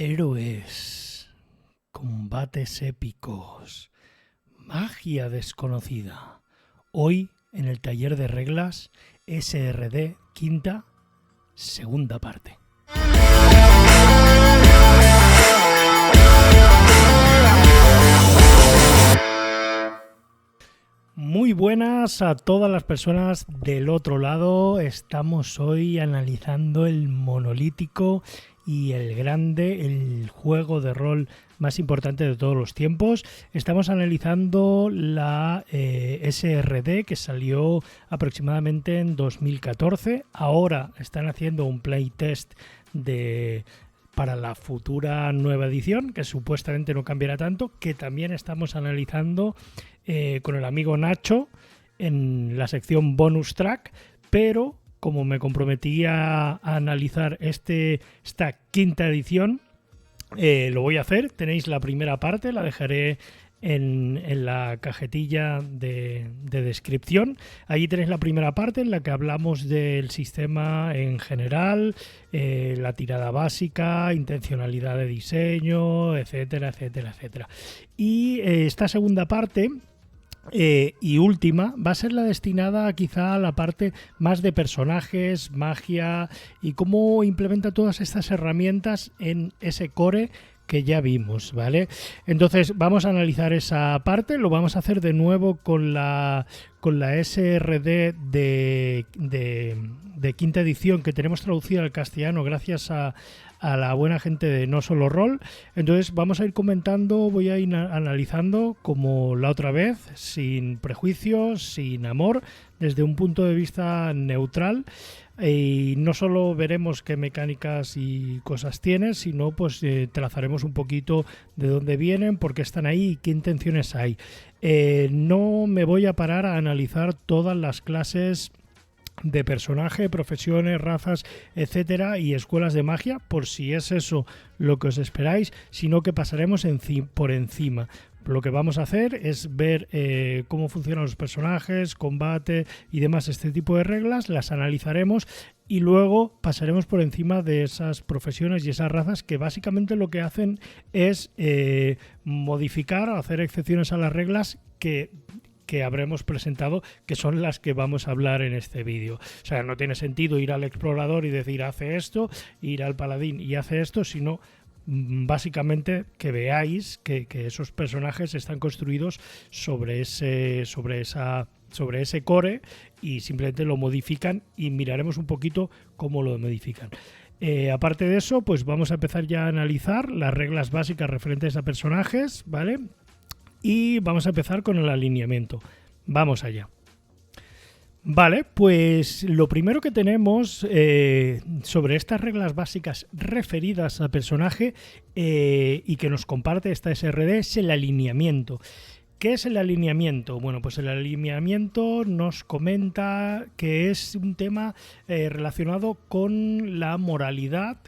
Héroes, combates épicos, magia desconocida. Hoy, en el taller de reglas, SRD quinta, segunda parte. Muy buenas a todas las personas del otro lado. Estamos hoy analizando el monolítico y el grande, el juego de rol más importante de todos los tiempos. Estamos analizando la SRD, que salió aproximadamente en 2014. Ahora están haciendo un playtest para la futura nueva edición, que supuestamente no cambiará tanto, que también estamos analizando con el amigo Nacho en la sección bonus track, pero como me comprometí a analizar esta quinta edición, lo voy a hacer. Tenéis la primera parte, la dejaré en la cajetilla de descripción. Allí tenéis la primera parte en la que hablamos del sistema en general, la tirada básica, intencionalidad de diseño, etcétera, etcétera, etcétera. Y esta segunda parte y última va a ser la destinada quizá a la parte más de personajes, magia y cómo implementa todas estas herramientas en ese core que ya vimos, ¿vale? Entonces vamos a analizar esa parte. Lo vamos a hacer de nuevo con la SRD de quinta edición, que tenemos traducida al castellano gracias a la buena gente de No Solo Roll. Entonces vamos a ir comentando, voy a ir analizando como la otra vez, sin prejuicios, sin amor, desde un punto de vista neutral. Y no solo veremos qué mecánicas y cosas tienen, sino pues trazaremos un poquito de dónde vienen, por qué están ahí y qué intenciones hay. No me voy a parar a analizar todas las clases de personaje, profesiones, razas, etcétera, y escuelas de magia, por si es eso lo que os esperáis, sino que pasaremos por encima. Lo que vamos a hacer es ver cómo funcionan los personajes, combate y demás, este tipo de reglas, las analizaremos y luego pasaremos por encima de esas profesiones y esas razas que básicamente lo que hacen es modificar o hacer excepciones a las reglas que habremos presentado, que son las que vamos a hablar en este vídeo. O sea, no tiene sentido ir al explorador y decir hace esto, ir al paladín y hace esto, sino básicamente que veáis que esos personajes están construidos sobre ese core y simplemente lo modifican y miraremos un poquito cómo lo modifican. Aparte de eso, pues vamos a empezar ya a analizar las reglas básicas referentes a personajes, ¿vale? Y vamos a empezar con el alineamiento. Vamos allá. Vale, pues lo primero que tenemos sobre estas reglas básicas referidas a personaje y que nos comparte esta SRD es el alineamiento. ¿Qué es el alineamiento? Bueno, pues el alineamiento nos comenta que es un tema relacionado con la moralidad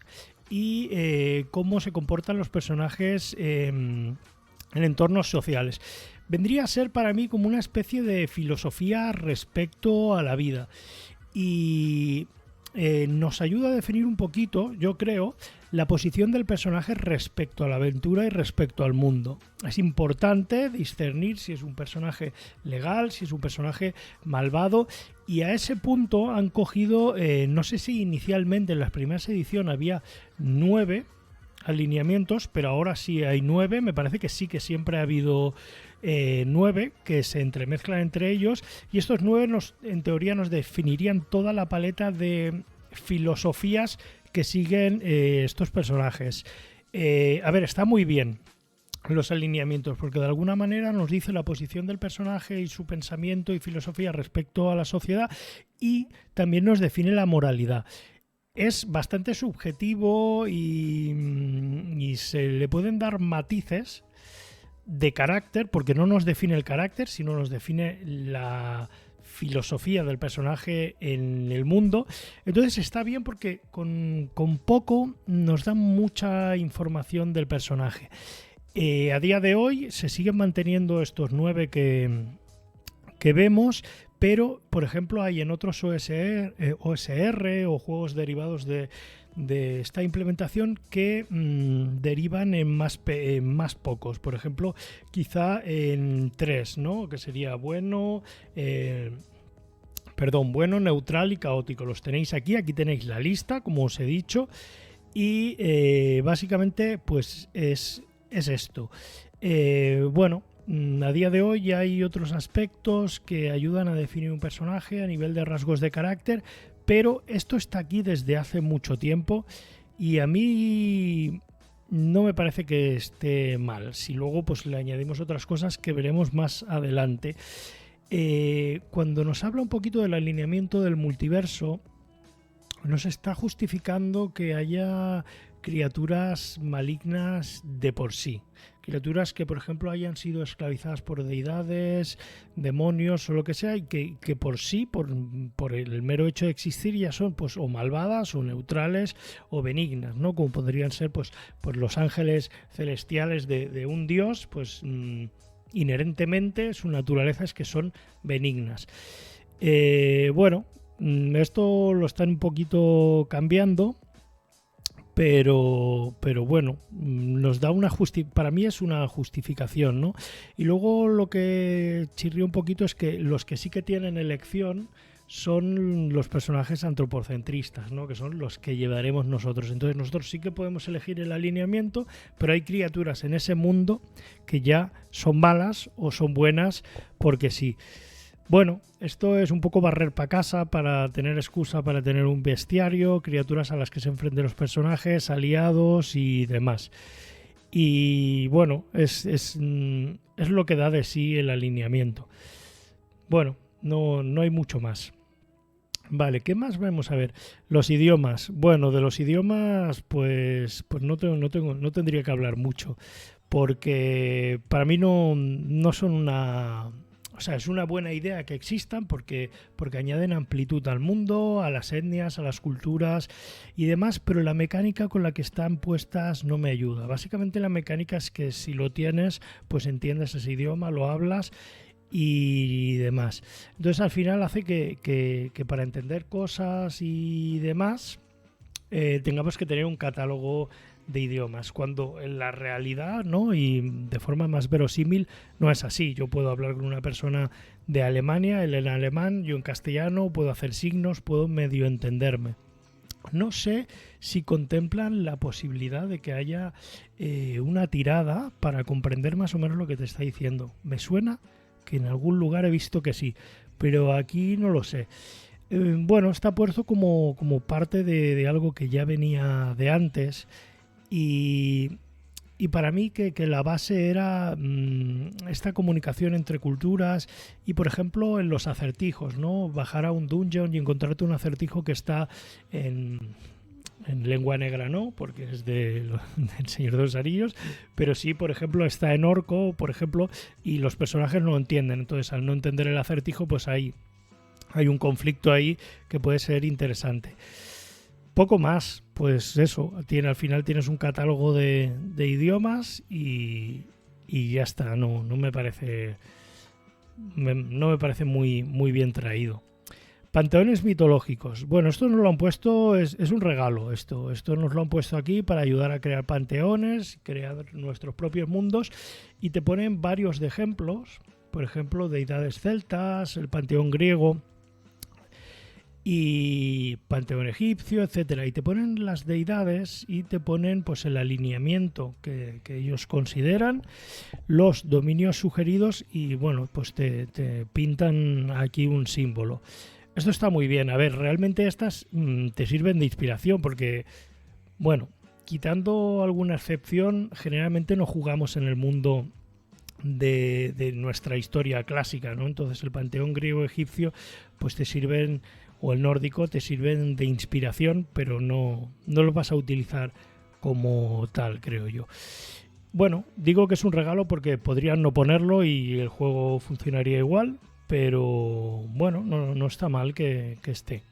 y cómo se comportan los personajes en entornos sociales. Vendría a ser para mí como una especie de filosofía respecto a la vida y nos ayuda a definir un poquito, yo creo, la posición del personaje respecto a la aventura y respecto al mundo. Es importante discernir si es un personaje legal, si es un personaje malvado, y a ese punto han cogido, no sé si inicialmente en las primeras ediciones había 9 alineamientos, pero ahora sí hay 9. Me parece que sí, que siempre ha habido 9 que se entremezclan entre ellos, y estos 9 en teoría nos definirían toda la paleta de filosofías que siguen estos personajes. A ver, está muy bien los alineamientos, porque de alguna manera nos dice la posición del personaje y su pensamiento y filosofía respecto a la sociedad, y también nos define la moralidad. Es bastante subjetivo y se le pueden dar matices de carácter, porque no nos define el carácter, sino nos define la filosofía del personaje en el mundo. Entonces está bien porque con poco nos dan mucha información del personaje. A día de hoy se siguen manteniendo estos 9 que vemos, pero por ejemplo hay en otros OSR o juegos derivados de de esta implementación que derivan en más pocos. Por ejemplo, quizá en 3, ¿no? Que sería bueno, neutral y caótico. Los tenéis aquí tenéis la lista, como os he dicho, y básicamente pues es esto. A día de hoy ya hay otros aspectos que ayudan a definir un personaje a nivel de rasgos de carácter, pero esto está aquí desde hace mucho tiempo y a mí no me parece que esté mal. Si luego pues le añadimos otras cosas que veremos más adelante. Cuando nos habla un poquito del alineamiento del multiverso, nos está justificando que haya criaturas malignas de por sí. Criaturas que, por ejemplo, hayan sido esclavizadas por deidades, demonios o lo que sea, y que por sí, por el mero hecho de existir, ya son pues o malvadas o neutrales o benignas, ¿no? Como podrían ser pues los ángeles celestiales de un dios, pues inherentemente su naturaleza es que son benignas. Esto lo están un poquito cambiando, pero bueno, nos da para mí es una justificación, ¿no? Y luego lo que chirrió un poquito es que los que sí que tienen elección son los personajes antropocentristas, ¿no? Que son los que llevaremos nosotros. Entonces nosotros sí que podemos elegir el alineamiento, pero hay criaturas en ese mundo que ya son malas o son buenas porque sí. Bueno, esto es un poco barrer para casa para tener excusa para tener un bestiario, criaturas a las que se enfrenten los personajes, aliados y demás. Y bueno, es lo que da de sí el alineamiento. Bueno, no hay mucho más. Vale, ¿qué más vamos a ver? Los idiomas. Bueno, de los idiomas, pues no tendría que hablar mucho, porque para mí no son una... O sea, es una buena idea que existan porque añaden amplitud al mundo, a las etnias, a las culturas y demás, pero la mecánica con la que están puestas no me ayuda. Básicamente la mecánica es que si lo tienes, pues entiendes ese idioma, lo hablas y demás. Entonces al final hace que para entender cosas y demás tengamos que tener un catálogo de idiomas, cuando en la realidad, ¿no? Y de forma más verosímil no es así. Yo puedo hablar con una persona de Alemania, él en alemán, yo en castellano, puedo hacer signos, puedo medio entenderme. No sé si contemplan la posibilidad de que haya una tirada para comprender más o menos lo que te está diciendo. Me suena que en algún lugar he visto que sí, pero aquí no lo sé. Está puesto como parte de algo que ya venía de antes. Y para mí que la base era esta comunicación entre culturas y, por ejemplo, en los acertijos, ¿no? Bajar a un dungeon y encontrarte un acertijo que está en lengua negra, no, porque es del Señor de los Anillos, pero sí, por ejemplo, está en orco, por ejemplo, y los personajes no lo entienden. Entonces, al no entender el acertijo, pues hay un conflicto ahí que puede ser interesante. Poco más, pues eso, al final tienes un catálogo de idiomas y ya está, no me parece muy bien traído. Panteones mitológicos. Bueno, esto nos lo han puesto, es un regalo esto nos lo han puesto aquí para ayudar a crear panteones, crear nuestros propios mundos, y te ponen varios de ejemplos, por ejemplo, deidades celtas, el panteón griego y panteón egipcio, etcétera, y te ponen las deidades y te ponen pues el alineamiento que ellos consideran, los dominios sugeridos y bueno, pues te pintan aquí un símbolo. Esto está muy bien. A ver, realmente estas te sirven de inspiración porque, bueno, quitando alguna excepción, generalmente no jugamos en el mundo de nuestra historia clásica, ¿no? Entonces el panteón griego-egipcio pues te sirven, o el nórdico, te sirven de inspiración, pero no lo vas a utilizar como tal, creo yo. Bueno, digo que es un regalo porque podrían no ponerlo y el juego funcionaría igual, pero bueno, no está mal que esté.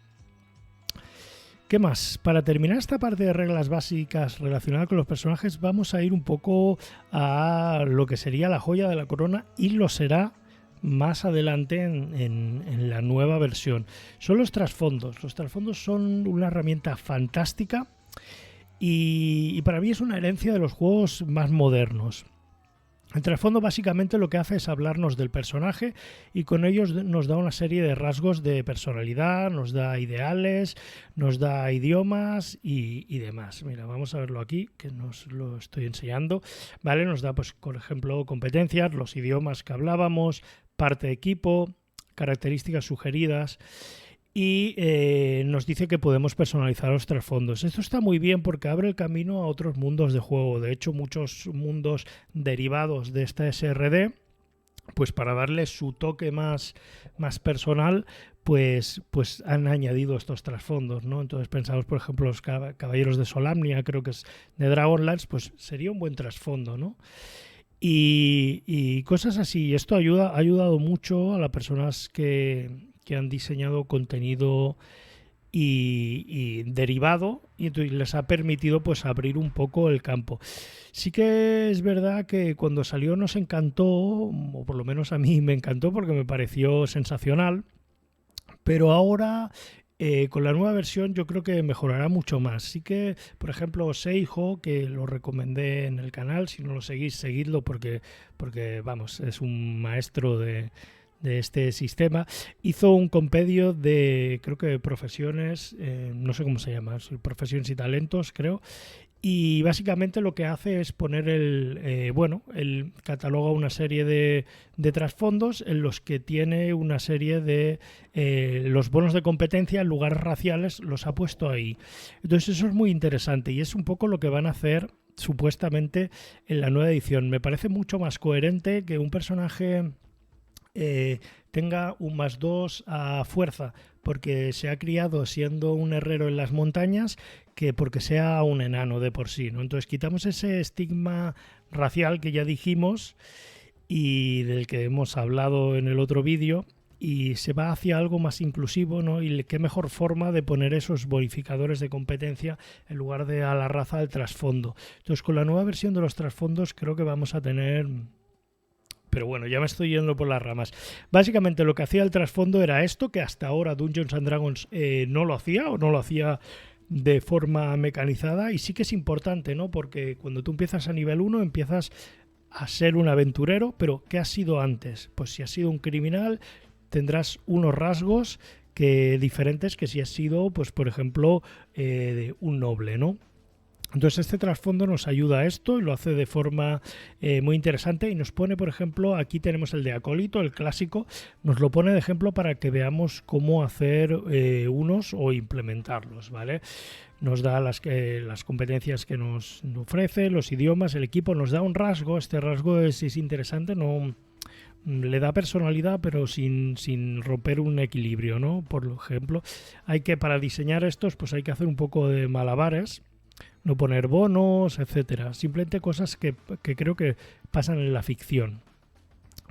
¿Qué más? Para terminar esta parte de reglas básicas relacionadas con los personajes, vamos a ir un poco a lo que sería la joya de la corona, y lo será más adelante en la nueva versión. Son los trasfondos. Los trasfondos son una herramienta fantástica Y para mí es una herencia de los juegos más modernos. El trasfondo básicamente lo que hace es hablarnos del personaje y con ellos nos da una serie de rasgos de personalidad, nos da ideales, nos da idiomas y demás. Mira, vamos a verlo aquí, que nos lo estoy enseñando. Vale, nos da, pues, por ejemplo, competencias, los idiomas que hablábamos, parte de equipo, características sugeridas. Y nos dice que podemos personalizar los trasfondos. Esto está muy bien porque abre el camino a otros mundos de juego. De hecho, muchos mundos derivados de esta SRD, pues para darle su toque más personal, pues han añadido estos trasfondos, ¿no? Entonces pensamos, por ejemplo, los Caballeros de Solamnia, creo que es de Dragonlance, pues sería un buen trasfondo, ¿no? Y cosas así. Esto ha ayudado mucho a las personas que han diseñado contenido y derivado, y entonces les ha permitido, pues, abrir un poco el campo. Sí que es verdad que cuando salió nos encantó, o por lo menos a mí me encantó porque me pareció sensacional, pero ahora con la nueva versión yo creo que mejorará mucho más. Sí que, por ejemplo, Seijo, que lo recomendé en el canal, si no lo seguís, seguidlo porque vamos, es un maestro de este sistema, hizo un compendio de, creo que profesiones, no sé cómo se llama, profesiones y talentos, creo, y básicamente lo que hace es poner él cataloga una serie de trasfondos en los que tiene una serie de los bonos de competencia en lugares raciales, los ha puesto ahí. Entonces eso es muy interesante y es un poco lo que van a hacer supuestamente en la nueva edición. Me parece mucho más coherente que un personaje tenga un +2 a fuerza porque se ha criado siendo un herrero en las montañas que porque sea un enano de por sí, ¿no? Entonces quitamos ese estigma racial que ya dijimos y del que hemos hablado en el otro vídeo y se va hacia algo más inclusivo, ¿no? Y qué mejor forma de poner esos bonificadores de competencia en lugar de a la raza del trasfondo. Entonces con la nueva versión de los trasfondos creo que vamos a tener... Pero bueno, ya me estoy yendo por las ramas. Básicamente lo que hacía el trasfondo era esto, que hasta ahora Dungeons and Dragons no lo hacía o no lo hacía de forma mecanizada y sí que es importante, ¿no? Porque cuando tú empiezas a nivel 1 empiezas a ser un aventurero, pero ¿qué has sido antes? Pues si has sido un criminal tendrás unos rasgos diferentes que si has sido, pues por ejemplo, un noble, ¿no? Entonces este trasfondo nos ayuda a esto y lo hace de forma muy interesante y nos pone, por ejemplo, aquí tenemos el de acólito, el clásico, nos lo pone de ejemplo para que veamos cómo hacer unos o implementarlos, ¿vale? Nos da las competencias que nos ofrece, los idiomas, el equipo, nos da un rasgo, este rasgo es interesante, no le da personalidad pero sin romper un equilibrio, ¿no? Por ejemplo, para diseñar estos pues hay que hacer un poco de malabares, no poner bonos, etcétera. Simplemente cosas que creo que pasan en la ficción.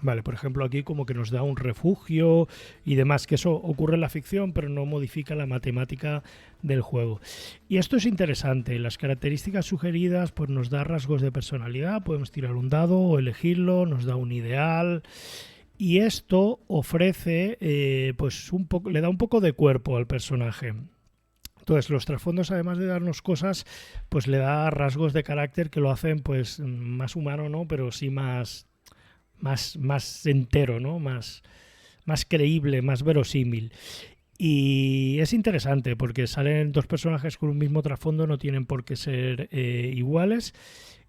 Vale, por ejemplo, aquí como que nos da un refugio y demás, que eso ocurre en la ficción, pero no modifica la matemática del juego. Y esto es interesante. Las características sugeridas pues nos da rasgos de personalidad, podemos tirar un dado o elegirlo, nos da un ideal. Y esto ofrece, pues le da un poco de cuerpo al personaje. Entonces, los trasfondos, además de darnos cosas, pues le da rasgos de carácter que lo hacen pues más humano, ¿no? Pero sí más entero, ¿no? Más creíble, más verosímil. Y es interesante porque salen dos personajes con un mismo trasfondo, no tienen por qué ser iguales.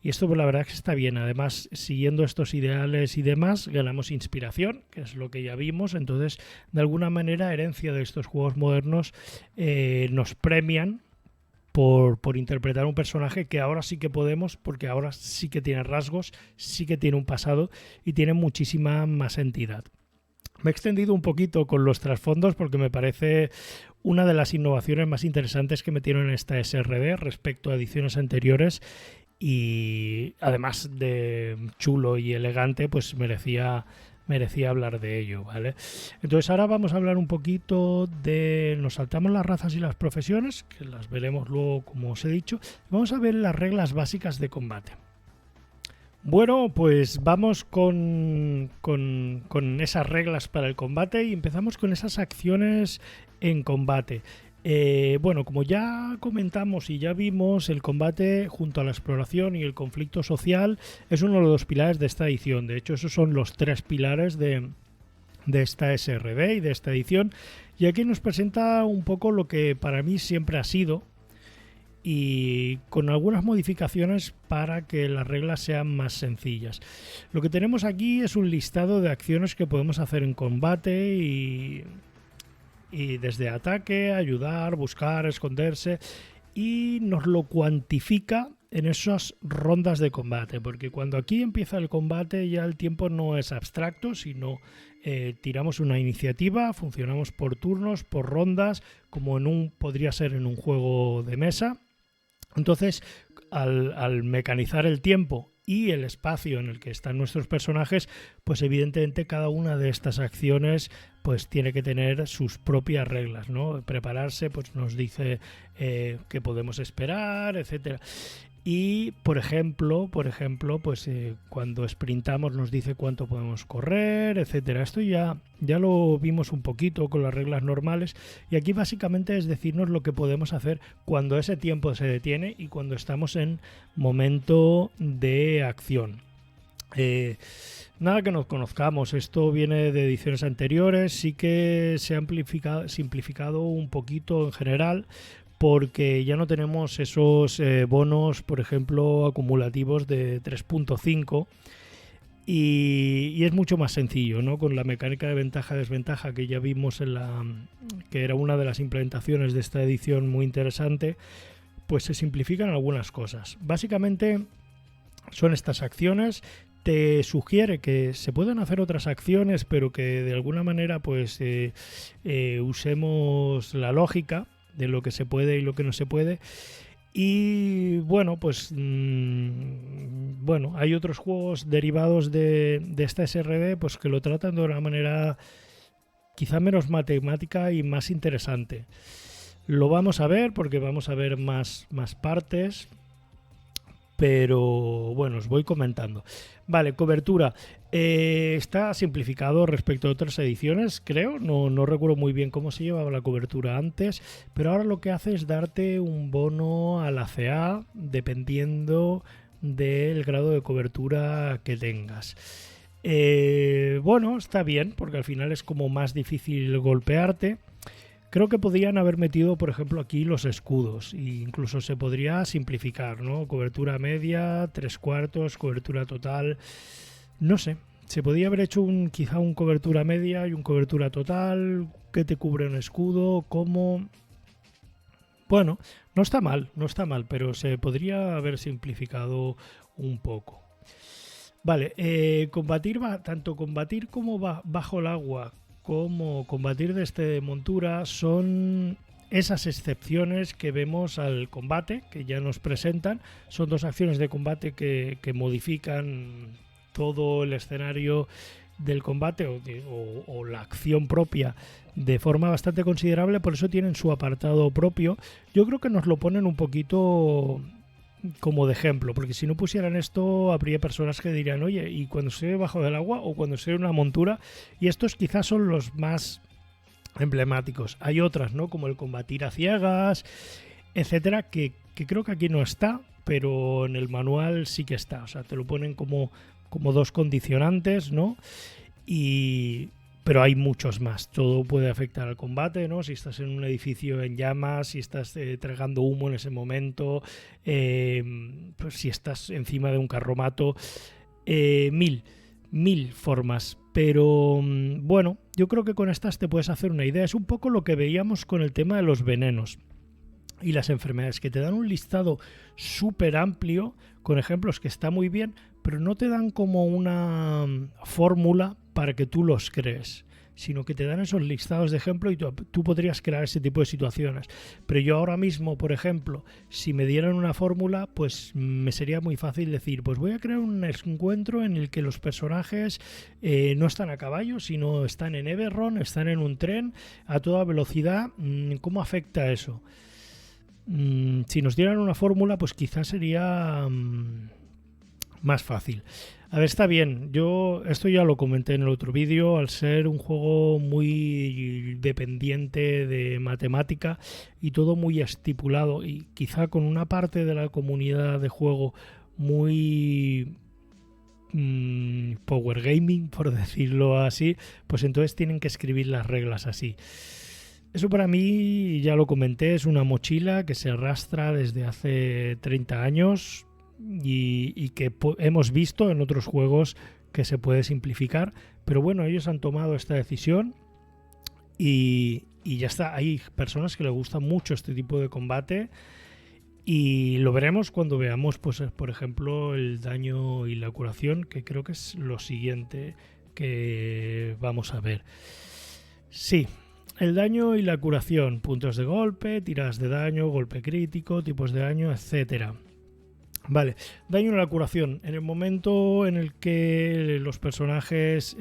Y esto pues la verdad es que está bien. Además, siguiendo estos ideales y demás, ganamos inspiración, que es lo que ya vimos. Entonces, de alguna manera, herencia de estos juegos modernos nos premian por interpretar un personaje que ahora sí que podemos, porque ahora sí que tiene rasgos, sí que tiene un pasado y tiene muchísima más entidad. Me he extendido un poquito con los trasfondos porque me parece una de las innovaciones más interesantes que metieron en esta SRD respecto a ediciones anteriores y además de chulo y elegante, pues merecía hablar de ello, ¿vale? Entonces ahora vamos a hablar un poquito nos saltamos las razas y las profesiones, que las veremos luego como os he dicho, vamos a ver las reglas básicas de combate. Bueno, pues vamos con esas reglas para el combate y empezamos con esas acciones en combate. Bueno, como ya comentamos y ya vimos, el combate junto a la exploración y el conflicto social es uno de los pilares de esta edición. De hecho, esos son los tres pilares de esta SRD y de esta edición. Y aquí nos presenta un poco lo que para mí siempre ha sido, y con algunas modificaciones para que las reglas sean más sencillas. Lo que tenemos aquí es un listado de acciones que podemos hacer en combate y desde ataque, ayudar, buscar, esconderse, y nos lo cuantifica en esas rondas de combate, porque cuando aquí empieza el combate ya el tiempo no es abstracto, sino tiramos una iniciativa, funcionamos por turnos, por rondas, como podría ser en un juego de mesa. Entonces, al mecanizar el tiempo y el espacio en el que están nuestros personajes, pues evidentemente cada una de estas acciones pues tiene que tener sus propias reglas, ¿no? Prepararse pues nos dice qué podemos esperar, etcétera. Y por ejemplo, pues cuando sprintamos nos dice cuánto podemos correr, etcétera. Esto ya lo vimos un poquito con las reglas normales, y aquí básicamente es decirnos lo que podemos hacer cuando ese tiempo se detiene y cuando estamos en momento de acción. Nada que nos conozcamos, esto viene de ediciones anteriores, sí que se ha simplificado un poquito en general, porque ya no tenemos esos bonos, por ejemplo, acumulativos de 3.5, y es mucho más sencillo, ¿no? Con la mecánica de ventaja-desventaja que ya vimos que era una de las implementaciones de esta edición muy interesante, pues se simplifican algunas cosas. Básicamente son estas acciones. Te sugiere que se pueden hacer otras acciones, pero que de alguna manera pues usemos la lógica de lo que se puede y lo que no se puede. Y bueno, pues hay otros juegos derivados de esta SRD pues que lo tratan de una manera quizá menos matemática y más interesante. Lo vamos a ver porque vamos a ver más partes, pero bueno, os voy comentando. Vale, cobertura. Está simplificado respecto a otras ediciones, creo. No recuerdo muy bien cómo se llevaba la cobertura antes, pero ahora lo que hace es darte un bono a la CA dependiendo del grado de cobertura que tengas. Bueno, está bien, porque al final es como más difícil golpearte. Creo que podrían haber metido, por ejemplo, aquí los escudos, e incluso se podría simplificar, ¿no? Cobertura media, 3/4, cobertura total. No sé, se podría haber hecho quizá un cobertura media y un cobertura total, que te cubre un escudo, como... Bueno, no está mal, pero se podría haber simplificado un poco. Vale, tanto combatir como bajo el agua como combatir desde montura son esas excepciones que vemos al combate, que ya nos presentan. Son dos acciones de combate que modifican todo el escenario del combate o la acción propia de forma bastante considerable, por eso tienen su apartado propio. Yo creo que nos lo ponen un poquito como de ejemplo, porque si no pusieran esto habría personas que dirían, oye, ¿y cuando estoy debajo del agua o cuando estoy en una montura? Y estos quizás son los más emblemáticos. Hay otras, ¿no? Como el combatir a ciegas, etcétera, que creo que aquí no está, pero en el manual sí que está. O sea, te lo ponen como dos condicionantes, ¿no? Pero hay muchos más. Todo puede afectar al combate, ¿no? Si estás en un edificio en llamas, si estás tragando humo en ese momento, pues si estás encima de un carromato, mil formas. Pero bueno, yo creo que con estas te puedes hacer una idea. Es un poco lo que veíamos con el tema de los venenos y las enfermedades, que te dan un listado súper amplio con ejemplos que está muy bien, pero no te dan como una fórmula para que tú los crees, sino que te dan esos listados de ejemplo y tú podrías crear ese tipo de situaciones. Pero yo ahora mismo, por ejemplo, si me dieran una fórmula, pues me sería muy fácil decir, pues voy a crear un encuentro en el que los personajes no están a caballo, sino están en Eberron, están en un tren a toda velocidad. ¿Cómo afecta eso? Si nos dieran una fórmula, pues quizás sería más fácil. A ver, está bien. Yo esto ya lo comenté en el otro vídeo. Al ser un juego muy dependiente de matemática y todo muy estipulado, y quizá con una parte de la comunidad de juego muy power gaming, por decirlo así, pues entonces tienen que escribir las reglas así. Eso para mí, ya lo comenté, es una mochila que se arrastra desde hace 30 años y que hemos visto en otros juegos que se puede simplificar, pero bueno, ellos han tomado esta decisión y ya está. Hay personas que les gusta mucho este tipo de combate y lo veremos cuando veamos, pues, por ejemplo, el daño y la curación, que creo que es lo siguiente que vamos a ver. Sí, el daño y la curación, puntos de golpe, tiradas de daño, golpe crítico, tipos de daño, etcétera. Vale, daño y la curación. En el momento en el que los personajes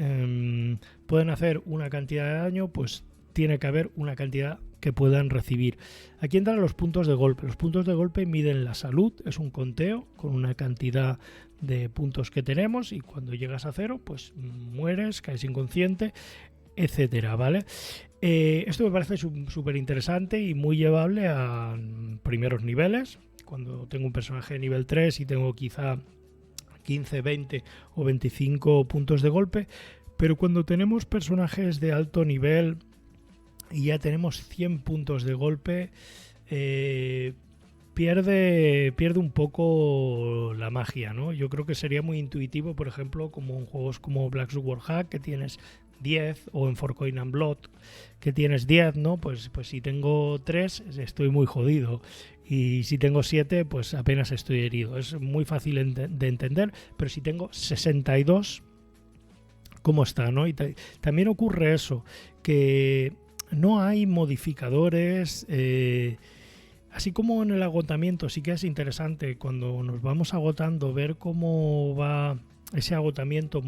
pueden hacer una cantidad de daño, pues tiene que haber una cantidad que puedan recibir. Aquí entran los puntos de golpe. Los puntos de golpe miden la salud, es un conteo con una cantidad de puntos que tenemos y cuando llegas a cero, pues mueres, caes inconsciente, etcétera, ¿vale? Esto me parece súper interesante y muy llevable a primeros niveles. Cuando tengo un personaje de nivel 3 y tengo quizá 15, 20 o 25 puntos de golpe, pero cuando tenemos personajes de alto nivel y ya tenemos 100 puntos de golpe, pierde un poco la magia, ¿no? Yo creo que sería muy intuitivo, por ejemplo, como en juegos como Black Sword Hack, que tienes 10, o en For Coin and Blood, que tienes 10, ¿no? Pues si tengo 3, estoy muy jodido. Y si tengo 7, pues apenas estoy herido. Es muy fácil de entender, pero si tengo 62, ¿cómo está, no? Y también ocurre eso, que no hay modificadores. Así como en el agotamiento, sí que es interesante cuando nos vamos agotando ver cómo va ese agotamiento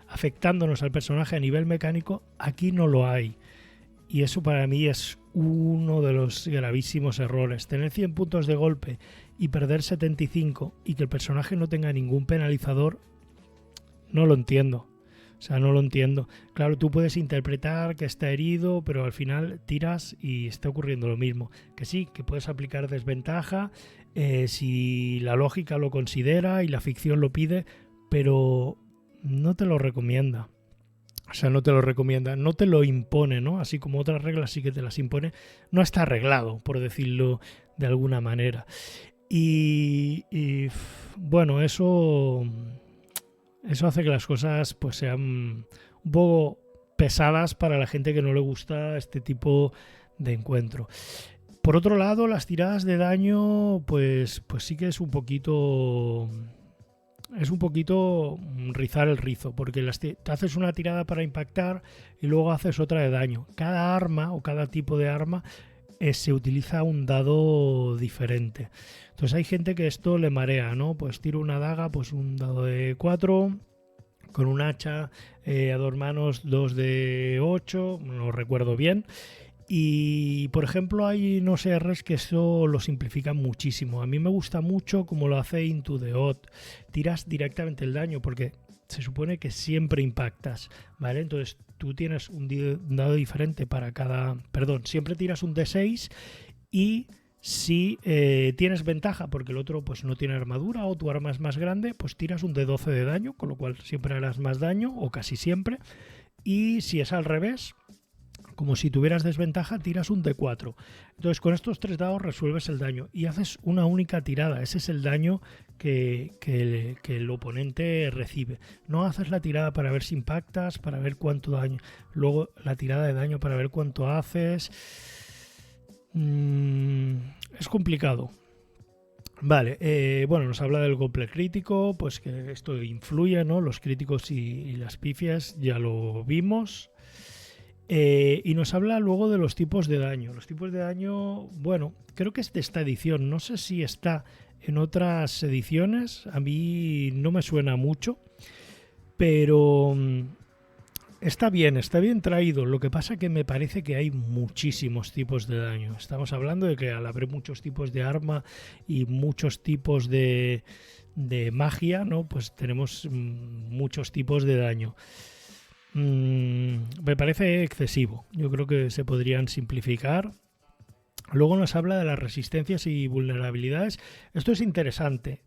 afectándonos al personaje a nivel mecánico. Aquí no lo hay. Y eso para mí es uno de los gravísimos errores. Tener 100 puntos de golpe y perder 75 y que el personaje no tenga ningún penalizador, no lo entiendo. O sea, no lo entiendo. Claro, tú puedes interpretar que está herido, pero al final tiras y está ocurriendo lo mismo. Que sí, que puedes aplicar desventaja si la lógica lo considera y la ficción lo pide, pero no te lo recomienda. O sea, no te lo recomienda, no te lo impone, ¿no? Así como otras reglas sí que te las impone. No está arreglado, por decirlo de alguna manera. Y bueno, eso hace que las cosas pues sean un poco pesadas para la gente que no le gusta este tipo de encuentro. Por otro lado, las tiradas de daño, pues sí que es un poquito rizar el rizo, porque te haces una tirada para impactar y luego haces otra de daño. Cada arma o cada tipo de arma se utiliza un dado diferente. Entonces hay gente que esto le marea, ¿no? Pues tiro una daga, pues un dado de 4, con un hacha a dos manos 2 de 8, no lo recuerdo bien. Y por ejemplo hay unos Rs que eso lo simplifican muchísimo. A mí me gusta mucho como lo hace Into the Odd. Tiras directamente el daño porque se supone que siempre impactas, ¿vale? Entonces tú tienes un dado diferente para cada... Perdón, siempre tiras un D6 y si tienes ventaja porque el otro pues no tiene armadura o tu arma es más grande, pues tiras un D12 de daño, con lo cual siempre harás más daño o casi siempre. Y si es al revés, como si tuvieras desventaja, tiras un D4. Entonces con estos 3 dados resuelves el daño y haces una única tirada. Ese es el daño que el oponente recibe. No haces la tirada para ver si impactas, para ver cuánto daño. Luego la tirada de daño para ver cuánto haces. Es complicado. Vale, bueno, nos habla del golpe crítico, pues que esto influye, ¿no? Los críticos y las pifias ya lo vimos. Y nos habla luego de los tipos de daño. Los tipos de daño, bueno, creo que es de esta edición. No sé si está en otras ediciones. A mí no me suena mucho. Pero está bien traído. Lo que pasa que me parece que hay muchísimos tipos de daño. Estamos hablando de que al haber muchos tipos de arma y muchos tipos de de magia, ¿no? Pues tenemos muchos tipos de daño. Me parece excesivo. Yo creo que se podrían simplificar. Luego nos habla de las resistencias y vulnerabilidades. Esto es interesante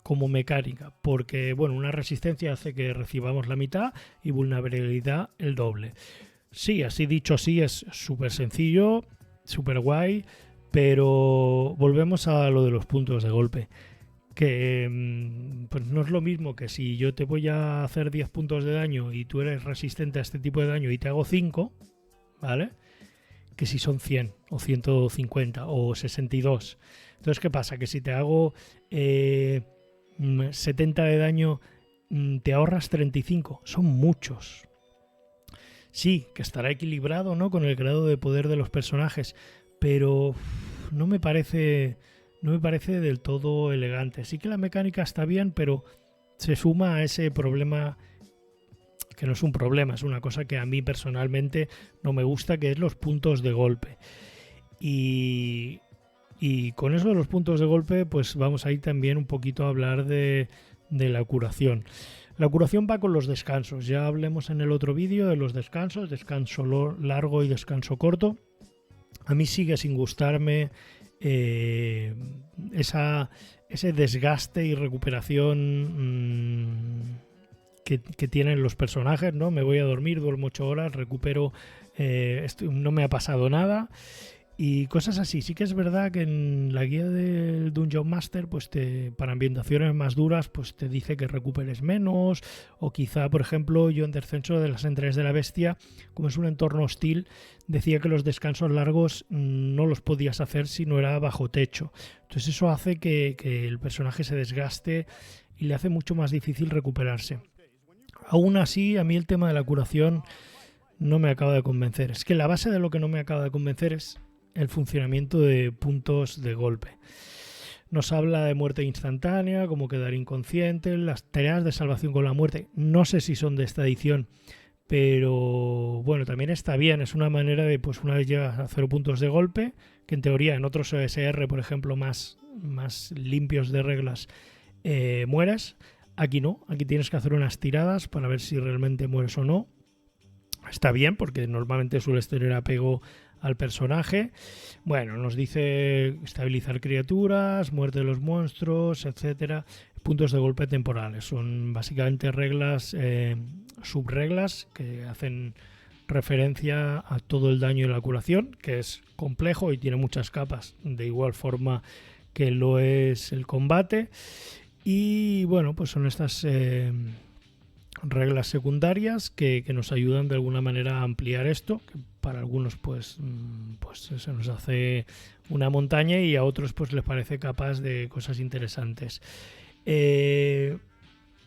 como mecánica, porque bueno, una resistencia hace que recibamos la mitad y vulnerabilidad el doble. Sí, así dicho, sí, es súper sencillo, súper guay, pero volvemos a lo de los puntos de golpe. Que pues no es lo mismo que si yo te voy a hacer 10 puntos de daño y tú eres resistente a este tipo de daño y te hago 5, ¿vale? Que si son 100 o 150 o 62. Entonces, ¿qué pasa? Que si te hago 70 de daño, te ahorras 35. Son muchos. Sí, que estará equilibrado, ¿no? Con el grado de poder de los personajes, pero no me parece del todo elegante. Sí que la mecánica está bien, pero se suma a ese problema, que no es un problema, es una cosa que a mí personalmente no me gusta, que es los puntos de golpe. Y con eso de los puntos de golpe, pues vamos a ir también un poquito a hablar de la curación. La curación va con los descansos. Ya hablemos en el otro vídeo de los descansos, descanso largo y descanso corto. A mí sigue sin gustarme ese desgaste y recuperación que tienen los personajes, ¿no? Me voy a dormir, duermo 8 horas, recupero, no me ha pasado nada. Y cosas así. Sí que es verdad que en la guía del Dungeon Master, pues para ambientaciones más duras, pues te dice que recuperes menos, o quizá, por ejemplo, yo en Descenso de las Entrañas de la Bestia, como es un entorno hostil, decía que los descansos largos no los podías hacer si no era bajo techo. Entonces eso hace que el personaje se desgaste y le hace mucho más difícil recuperarse. Aún así, a mí el tema de la curación no me acaba de convencer. Es que la base de lo que no me acaba de convencer es el funcionamiento de puntos de golpe. Nos habla de muerte instantánea, como quedar inconsciente, las tareas de salvación con la muerte. No sé si son de esta edición, pero bueno, también está bien. Es una manera de, pues una vez llegas a 0 puntos de golpe, que en teoría en otros OSR, por ejemplo, más limpios de reglas, mueres. Aquí no, aquí tienes que hacer unas tiradas para ver si realmente mueres o no. Está bien, porque normalmente sueles tener apego al personaje. Bueno, nos dice estabilizar criaturas, muerte de los monstruos, etcétera. Puntos de golpe temporales. Son básicamente reglas, subreglas que hacen referencia a todo el daño y la curación, que es complejo y tiene muchas capas, de igual forma que lo es el combate. Y bueno, pues son estas reglas secundarias que nos ayudan de alguna manera a ampliar esto, que para algunos pues se nos hace una montaña y a otros pues les parece capaz de cosas interesantes.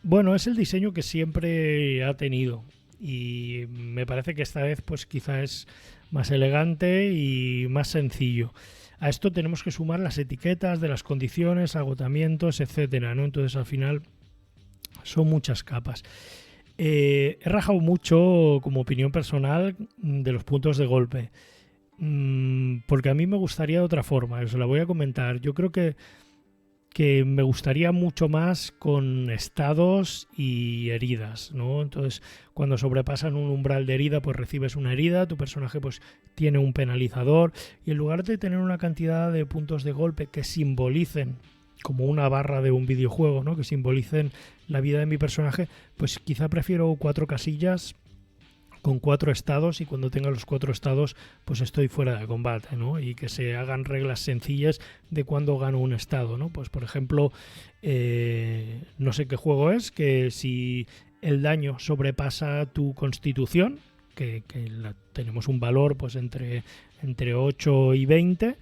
Bueno, es el diseño que siempre ha tenido y me parece que esta vez pues quizá es más elegante y más sencillo. A esto tenemos que sumar las etiquetas de las condiciones, agotamientos, etcétera, ¿no? Entonces al final son muchas capas. He rajado mucho como opinión personal de los puntos de golpe, porque a mí me gustaría de otra forma, os la voy a comentar. Yo creo que me gustaría mucho más con estados y heridas, ¿no? Entonces, cuando sobrepasan un umbral de herida, pues recibes una herida, tu personaje pues tiene un penalizador, y en lugar de tener una cantidad de puntos de golpe que simbolicen como una barra de un videojuego, ¿no? Que simbolicen la vida de mi personaje, pues quizá prefiero 4 casillas con 4 estados, y cuando tenga los 4 estados pues estoy fuera de combate, ¿no? Y que se hagan reglas sencillas de cuando gano un estado, ¿no? Pues por ejemplo, no sé qué juego es, que si el daño sobrepasa tu constitución, que tenemos un valor pues entre 8 y 20,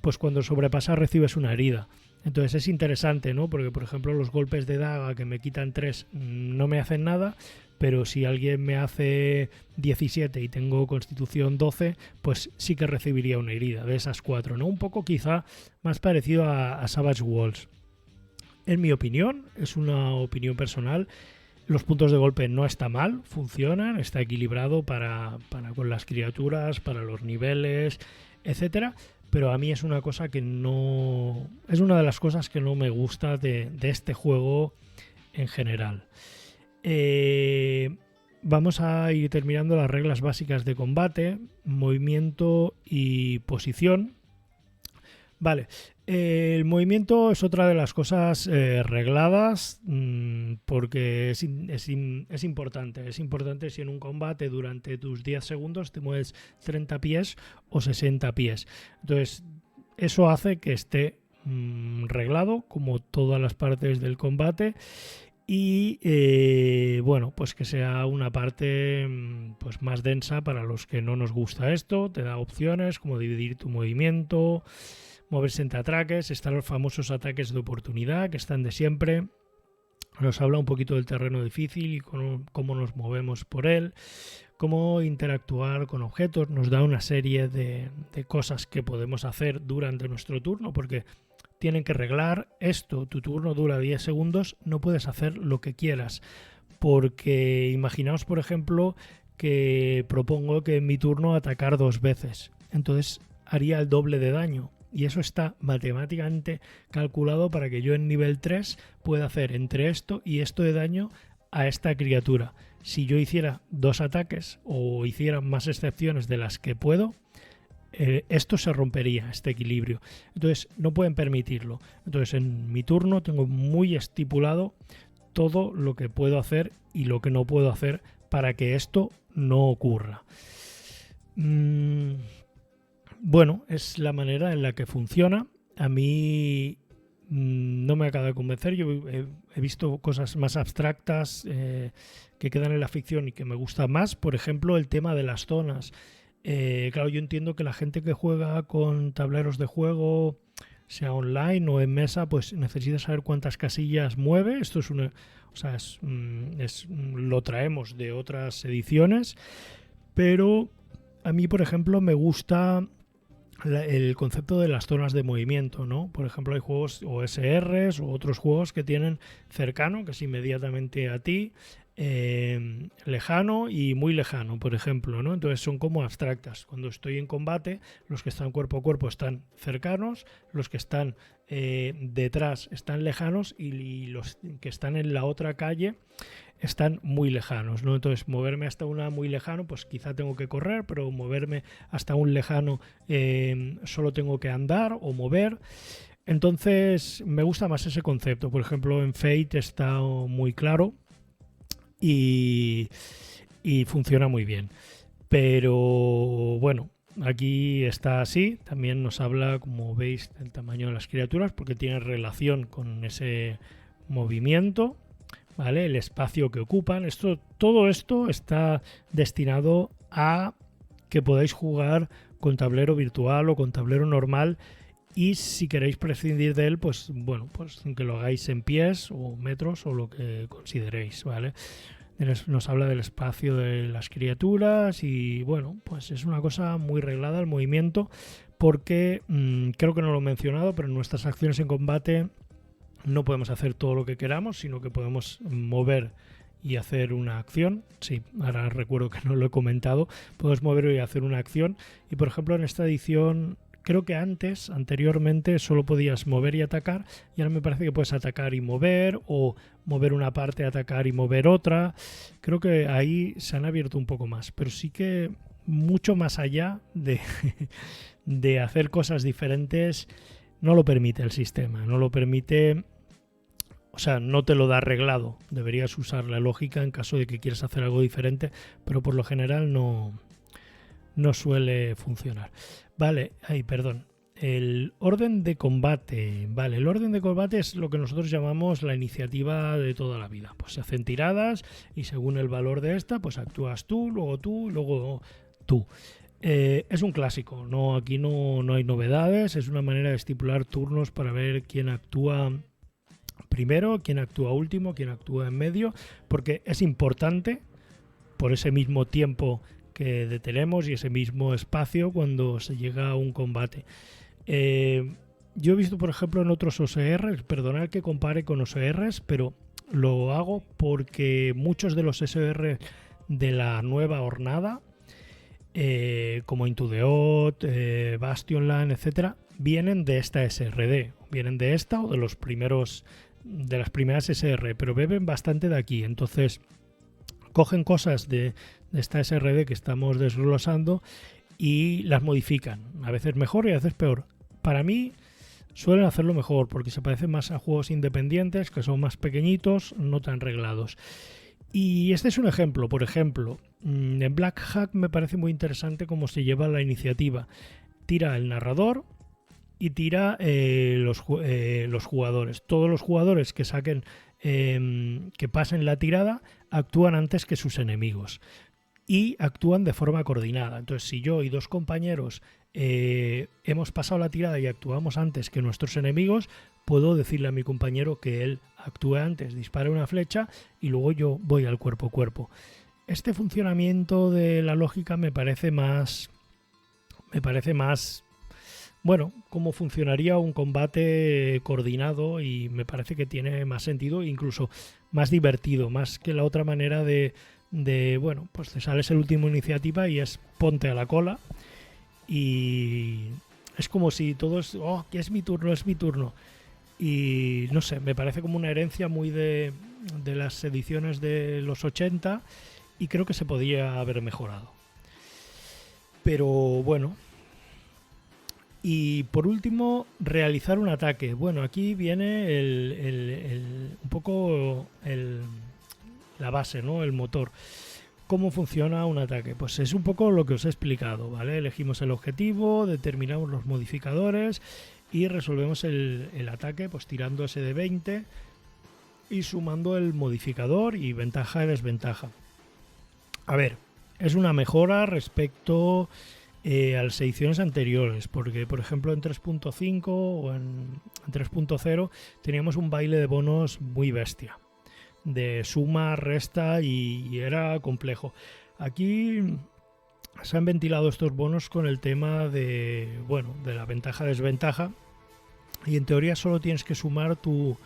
pues cuando sobrepasa recibes una herida. Entonces es interesante, ¿no? Porque, por ejemplo, los golpes de daga que me quitan 3 no me hacen nada, pero si alguien me hace 17 y tengo constitución 12, pues sí que recibiría una herida de esas 4, ¿no? Un poco quizá más parecido a Savage Worlds. En mi opinión, es una opinión personal, los puntos de golpe no está mal, funcionan, está equilibrado para con las criaturas, para los niveles, etcétera. pero a mí es una cosa que no... Es una de las cosas que no me gusta de este juego en general. Vamos a ir terminando las reglas básicas de combate, movimiento y posición. Vale, el movimiento es otra de las cosas regladas porque es importante. Es importante si en un combate durante tus 10 segundos te mueves 30 pies o 60 pies. Entonces, eso hace que esté reglado como todas las partes del combate y bueno, pues que sea una parte pues más densa para los que no nos gusta esto. Te da opciones como dividir tu movimiento, moverse entre ataques, están los famosos ataques de oportunidad que están de siempre. Nos habla un poquito del terreno difícil y cómo nos movemos por él, cómo interactuar con objetos. Nos da una serie de cosas que podemos hacer durante nuestro turno, porque tienen que reglar esto. Tu turno dura 10 segundos, no puedes hacer lo que quieras. Porque imaginaos, por ejemplo, que propongo que en mi turno atacar 2 veces. Entonces haría el doble de daño. Y eso está matemáticamente calculado para que yo en nivel 3 pueda hacer entre esto y esto de daño a esta criatura. Si yo hiciera 2 ataques o hiciera más excepciones de las que puedo, esto se rompería, este equilibrio. Entonces no pueden permitirlo. Entonces en mi turno tengo muy estipulado todo lo que puedo hacer y lo que no puedo hacer para que esto no ocurra. Bueno, es la manera en la que funciona. A mí no me acaba de convencer. Yo he visto cosas más abstractas que quedan en la ficción y que me gusta más. Por ejemplo, el tema de las zonas. Claro, yo entiendo que la gente que juega con tableros de juego, sea online o en mesa, pues necesita saber cuántas casillas mueve. Esto es lo traemos de otras ediciones, pero a mí, por ejemplo, me gusta el concepto de las zonas de movimiento, ¿no? Por ejemplo, hay juegos OSRs o otros juegos que tienen cercano, que es inmediatamente a ti, lejano y muy lejano, por ejemplo, ¿no? Entonces son como abstractas. Cuando estoy en combate, los que están cuerpo a cuerpo están cercanos, los que están detrás están lejanos y los que están en la otra calle están muy lejanos, ¿no? Entonces moverme hasta una muy lejano, pues quizá tengo que correr, pero moverme hasta un lejano solo tengo que andar o mover. Entonces me gusta más ese concepto. Por ejemplo, en Fate está muy claro y funciona muy bien. Pero bueno, aquí está así. También nos habla, como veis, del tamaño de las criaturas, porque tiene relación con ese movimiento, ¿vale? El espacio que ocupan. Todo esto está destinado a que podáis jugar con tablero virtual o con tablero normal. Y si queréis prescindir de él, pues bueno, pues que lo hagáis en pies o metros o lo que consideréis, ¿vale? Nos habla del espacio de las criaturas y bueno, pues es una cosa muy reglada el movimiento, porque creo que no lo he mencionado, pero en nuestras acciones en combate no podemos hacer todo lo que queramos, sino que podemos mover y hacer una acción. Sí, ahora recuerdo que no lo he comentado. Puedes mover y hacer una acción. Y por ejemplo, en esta edición, creo que anteriormente, solo podías mover y atacar. Y ahora me parece que puedes atacar y mover, o mover una parte, atacar y mover otra. Creo que ahí se han abierto un poco más. Pero sí que mucho más allá de hacer cosas diferentes, no lo permite el sistema. No lo permite. O sea, no te lo da arreglado. Deberías usar la lógica en caso de que quieras hacer algo diferente, pero por lo general no suele funcionar. Vale, perdón. El orden de combate. Vale, el orden de combate es lo que nosotros llamamos la iniciativa de toda la vida. Pues se hacen tiradas y según el valor de esta, pues actúas tú, luego tú. Es un clásico. Aquí no hay novedades. Es una manera de estipular turnos para ver quién actúa primero, quién actúa último, quién actúa en medio, porque es importante por ese mismo tiempo que detenemos y ese mismo espacio cuando se llega a un combate. Yo he visto, por ejemplo, en otros OSRs, perdonad que compare con OSRs, pero lo hago porque muchos de los OSR de la nueva hornada como Into the Odd, Bastionland, etcétera, vienen de esta SRD, vienen de esta o de las primeras SR, pero beben bastante de aquí. Entonces cogen cosas de esta SRD que estamos desglosando y las modifican, a veces mejor y a veces peor. Para mí suelen hacerlo mejor porque se parecen más a juegos independientes, que son más pequeñitos, no tan reglados. Y este es un ejemplo. Por ejemplo, en Black Hack me parece muy interesante cómo se lleva la iniciativa. Tira el narrador y tira los jugadores. Todos los jugadores que saquen, que pasen la tirada, actúan antes que sus enemigos y actúan de forma coordinada. Entonces, si yo y dos compañeros hemos pasado la tirada y actuamos antes que nuestros enemigos, puedo decirle a mi compañero que él actúe antes, dispare una flecha y luego yo voy al cuerpo a cuerpo. Este funcionamiento de la lógica me parece más bueno, cómo funcionaría un combate coordinado, y me parece que tiene más sentido, incluso más divertido, más que la otra manera de bueno, pues te sales el último iniciativa y es ponte a la cola y es como si todo es, que es mi turno. Y no sé, me parece como una herencia muy de las ediciones de los 80 y creo que se podía haber mejorado. Pero bueno. Y por último, realizar un ataque. Bueno, aquí viene un poco la base, ¿no? El motor. ¿Cómo funciona un ataque? Pues es un poco lo que os he explicado, ¿vale? Elegimos el objetivo, determinamos los modificadores y resolvemos el ataque pues tirando ese de 20 y sumando el modificador y ventaja y desventaja. A ver, es una mejora respecto a las ediciones anteriores, porque por ejemplo en 3.5 o en 3.0 teníamos un baile de bonos muy bestia, de suma, resta y era complejo. Aquí se han ventilado estos bonos con el tema de la ventaja-desventaja, y en teoría solo tienes que sumar tu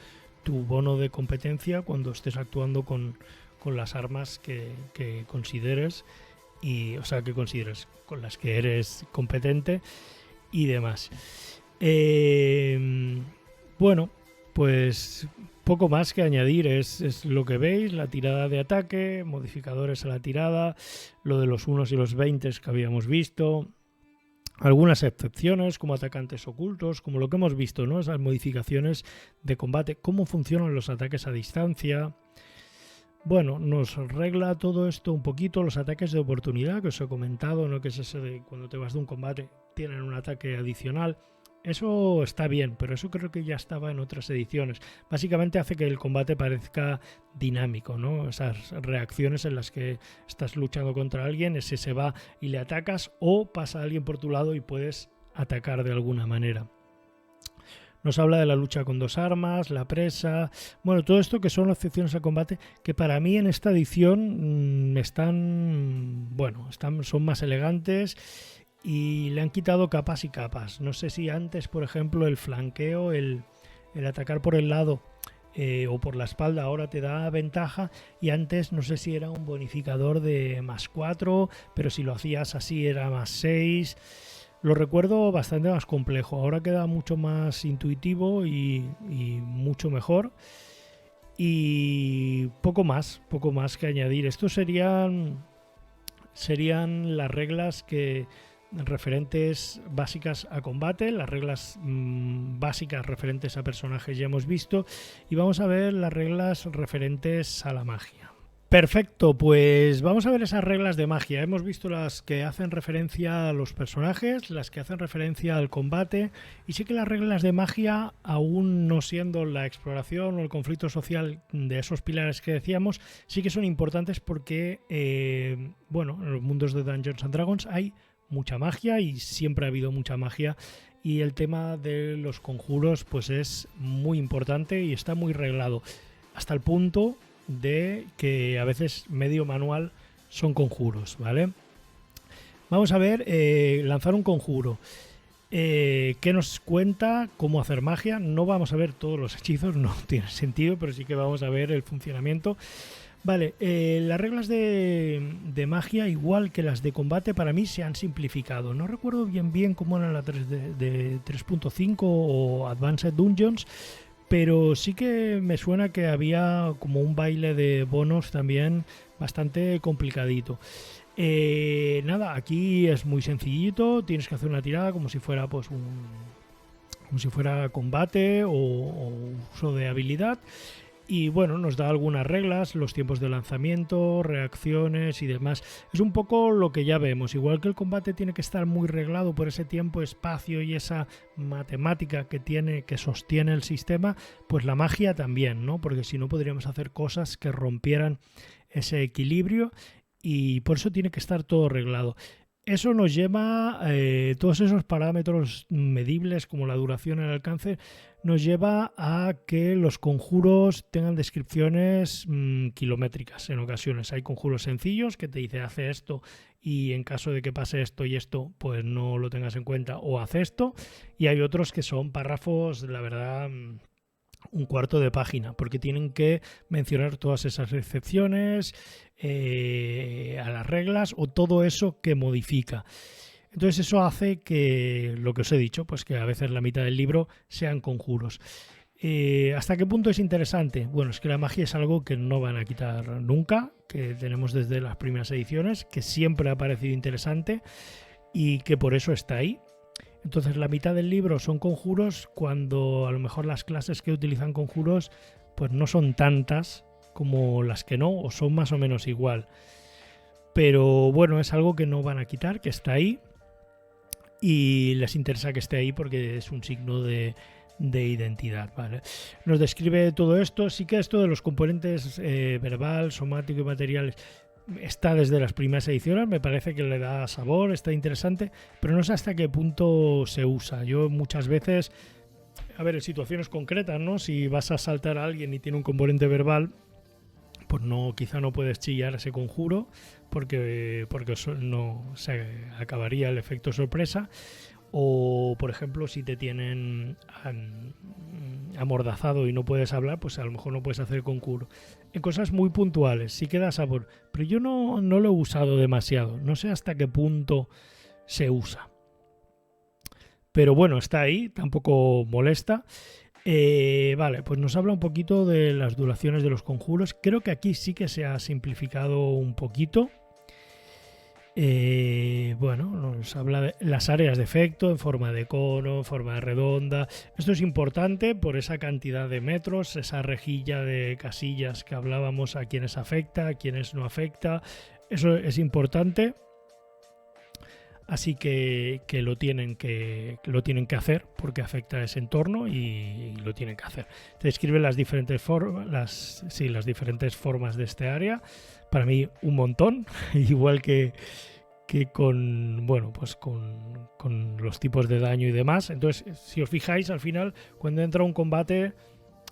bono de competencia cuando estés actuando con las armas que consideres, con las que eres competente y demás. Bueno, pues poco más que añadir, es lo que veis, la tirada de ataque, modificadores a la tirada, lo de los 1 y los 20 que habíamos visto, algunas excepciones como atacantes ocultos, como lo que hemos visto, ¿no? Esas modificaciones de combate, cómo funcionan los ataques a distancia. Bueno, nos arregla todo esto un poquito, los ataques de oportunidad que os he comentado, ¿no? Que es ese de cuando te vas de un combate tienen un ataque adicional. Eso está bien, pero eso creo que ya estaba en otras ediciones. Básicamente hace que el combate parezca dinámico, ¿no? Esas reacciones en las que estás luchando contra alguien, ese se va y le atacas, o pasa alguien por tu lado y puedes atacar de alguna manera. Nos habla de la lucha con dos armas, la presa, bueno, todo esto que son excepciones al combate, que para mí en esta edición son más elegantes y le han quitado capas y capas. No sé si antes, por ejemplo, el flanqueo, el atacar por el lado o por la espalda ahora te da ventaja, y antes no sé si era un bonificador de +4, pero si lo hacías así era +6. Lo recuerdo bastante más complejo. Ahora queda mucho más intuitivo y mucho mejor. Y poco más que añadir. Estos serían las reglas referentes básicas a combate, las reglas básicas referentes a personajes ya hemos visto, y vamos a ver las reglas referentes a la magia. Perfecto, pues vamos a ver esas reglas de magia. Hemos visto las que hacen referencia a los personajes, las que hacen referencia al combate, y sí que las reglas de magia, aún no siendo la exploración o el conflicto social de esos pilares que decíamos, sí que son importantes porque, en los mundos de Dungeons and Dragons hay mucha magia y siempre ha habido mucha magia, y el tema de los conjuros pues es muy importante y está muy reglado, hasta el punto de que a veces medio manual son conjuros, ¿vale? Vamos a ver, lanzar un conjuro. ¿Qué nos cuenta? ¿Cómo hacer magia? No vamos a ver todos los hechizos, no tiene sentido, pero sí que vamos a ver el funcionamiento. Vale, las reglas de magia, igual que las de combate, para mí se han simplificado. No recuerdo bien cómo eran las de 3.5 o Advanced Dungeons, pero sí que me suena que había como un baile de bonos también bastante complicadito. Nada, aquí es muy sencillito, tienes que hacer una tirada como si fuera pues como si fuera combate o uso de habilidad. Y bueno, nos da algunas reglas, los tiempos de lanzamiento, reacciones y demás. Es un poco lo que ya vemos. Igual que el combate tiene que estar muy reglado por ese tiempo, espacio y esa matemática que sostiene el sistema, pues la magia también, ¿no? Porque si no podríamos hacer cosas que rompieran ese equilibrio y por eso tiene que estar todo reglado. Eso nos lleva, todos esos parámetros medibles como la duración y el alcance, nos lleva a que los conjuros tengan descripciones kilométricas en ocasiones. Hay conjuros sencillos que te dice hace esto y en caso de que pase esto y esto, pues no lo tengas en cuenta o haz esto. Y hay otros que son párrafos, la verdad, un cuarto de página, porque tienen que mencionar todas esas excepciones a las reglas o todo eso que modifica. Entonces eso hace que, lo que os he dicho, pues que a veces la mitad del libro sean conjuros. ¿Hasta qué punto es interesante? Bueno, es que la magia es algo que no van a quitar nunca, que tenemos desde las primeras ediciones, que siempre ha parecido interesante y que por eso está ahí. Entonces la mitad del libro son conjuros cuando a lo mejor las clases que utilizan conjuros pues no son tantas como las que no, o son más o menos igual. Pero bueno, es algo que no van a quitar, que está ahí y les interesa que esté ahí porque es un signo de identidad, ¿vale? Nos describe todo esto. Sí que esto de los componentes verbal, somático y materiales está desde las primeras ediciones, me parece que le da sabor, está interesante, pero no sé hasta qué punto se usa. Yo muchas veces, a ver, en situaciones concretas, ¿no? Si vas a asaltar a alguien y tiene un componente verbal, pues no, quizá no puedes chillar ese conjuro porque no se acabaría el efecto sorpresa. O, por ejemplo, si te tienen amordazado y no puedes hablar, pues a lo mejor no puedes hacer conjuro. En cosas muy puntuales sí que da sabor, pero yo no lo he usado demasiado. No sé hasta qué punto se usa. Pero bueno, está ahí, tampoco molesta. Vale, pues nos habla un poquito de las duraciones de los conjuros. Creo que aquí sí que se ha simplificado un poquito. Bueno, nos habla de las áreas de efecto en forma de cono, en forma de redonda. Esto es importante por esa cantidad de metros, esa rejilla de casillas que hablábamos, a quienes afecta, a quienes no afecta. Eso es importante. Así que lo tienen que hacer porque afecta a ese entorno y lo tienen que hacer. Te describe las diferentes formas de este área. Para mí un montón, igual que con, bueno, pues con los tipos de daño y demás. Entonces, si os fijáis, al final, cuando entra un combate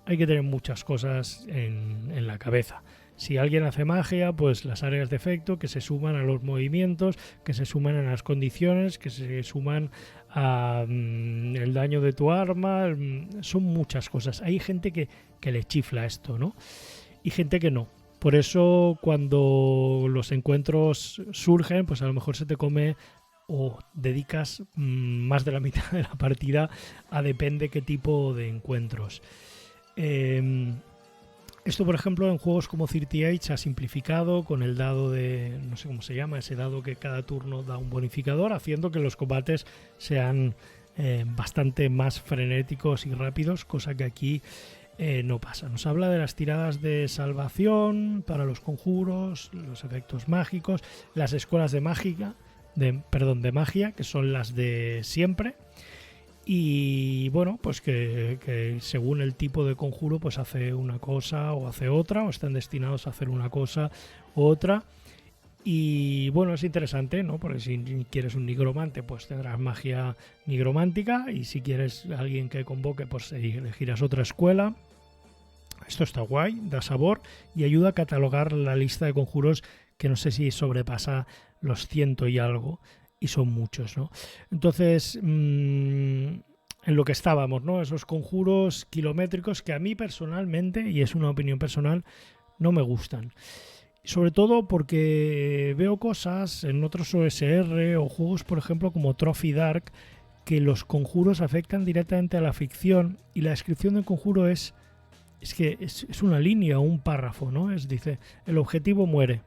hay que tener muchas cosas en la cabeza. Si alguien hace magia, pues las áreas de efecto que se suman a los movimientos, que se suman a las condiciones, que se suman a el daño de tu arma, son muchas cosas. Hay gente que le chifla esto, ¿no? Y gente que no. Por eso cuando los encuentros surgen, pues a lo mejor se te come o dedicas más de la mitad de la partida a depende qué tipo de encuentros. Esto, por ejemplo, en juegos como 30H se ha simplificado con el dado de, no sé cómo se llama, ese dado que cada turno da un bonificador, haciendo que los combates sean bastante más frenéticos y rápidos, cosa que aquí no pasa. Nos habla de las tiradas de salvación para los conjuros, los efectos mágicos, las escuelas de magia, que son las de siempre. Y bueno, pues que según el tipo de conjuro pues hace una cosa o hace otra, o están destinados a hacer una cosa u otra. Y bueno, es interesante, ¿no? Porque si quieres un nigromante, pues tendrás magia nigromántica, y si quieres alguien que convoque, pues elegirás otra escuela. Esto está guay, da sabor y ayuda a catalogar la lista de conjuros, que no sé si sobrepasa los 100 y algo. Y son muchos, ¿no? Entonces, en lo que estábamos, ¿no? Esos conjuros kilométricos que a mí personalmente, y es una opinión personal, no me gustan. Sobre todo porque veo cosas en otros OSR o juegos, por ejemplo, como Trophy Dark, que los conjuros afectan directamente a la ficción y la descripción del conjuro es una línea o un párrafo, ¿no? Dice, el objetivo muere.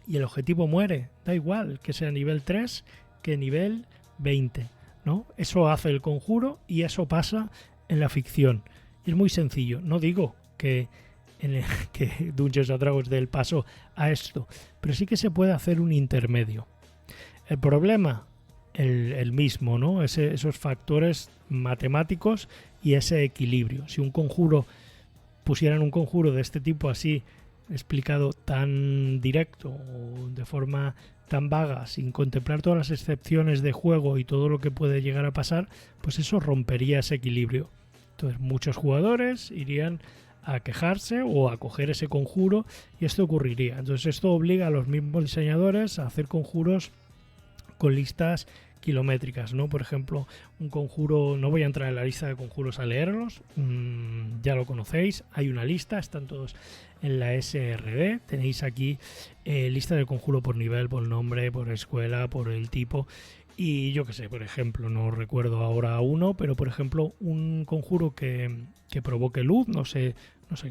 Y el objetivo muere, da igual que sea nivel 3 que nivel 20, ¿no? Eso hace el conjuro y eso pasa en la ficción. Y es muy sencillo, no digo que Dungeons & Dragons dé el paso a esto, pero sí que se puede hacer un intermedio. El problema, el mismo, ¿no? Esos factores matemáticos y ese equilibrio. Si pusieran un conjuro de este tipo así, explicado tan directo o de forma tan vaga, sin contemplar todas las excepciones de juego y todo lo que puede llegar a pasar, pues eso rompería ese equilibrio. Entonces muchos jugadores irían a quejarse o a coger ese conjuro y esto ocurriría. Entonces esto obliga a los mismos diseñadores a hacer conjuros con listas kilométricas, ¿no? Por ejemplo, un conjuro, no voy a entrar en la lista de conjuros a leerlos, ya lo conocéis, hay una lista, están todos en la SRD, tenéis aquí lista de conjuro por nivel, por nombre, por escuela, por el tipo, y yo que sé, por ejemplo, no recuerdo ahora uno, pero por ejemplo un conjuro que provoque luz, no sé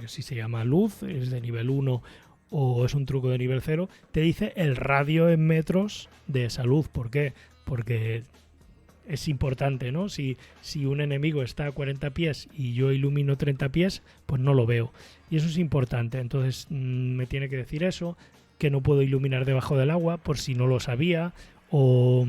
si se llama luz, es de nivel 1 o es un truco de nivel 0, te dice el radio en metros de esa luz. ¿Por qué? Porque es importante, ¿no? Si un enemigo está a 40 pies y yo ilumino 30 pies, pues no lo veo. Y eso es importante. Entonces me tiene que decir eso, que no puedo iluminar debajo del agua, por si no lo sabía, o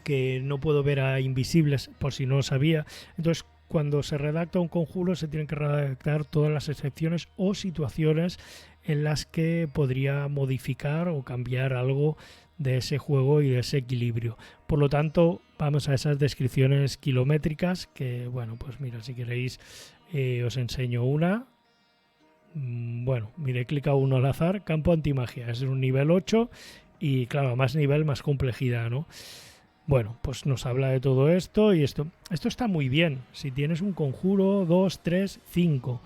que no puedo ver a invisibles, por si no lo sabía. Entonces, cuando se redacta un conjuro, se tienen que redactar todas las excepciones o situaciones en las que podría modificar o cambiar algo de ese juego y de ese equilibrio. Por lo tanto, vamos a esas descripciones kilométricas que, bueno, pues mira, si queréis os enseño una. Bueno, mire, he clicado uno al azar, campo antimagia, es un nivel 8 y claro, más nivel, más complejidad, ¿no? Bueno, pues nos habla de todo esto y esto está muy bien. Si tienes un conjuro, 2, 3, 5,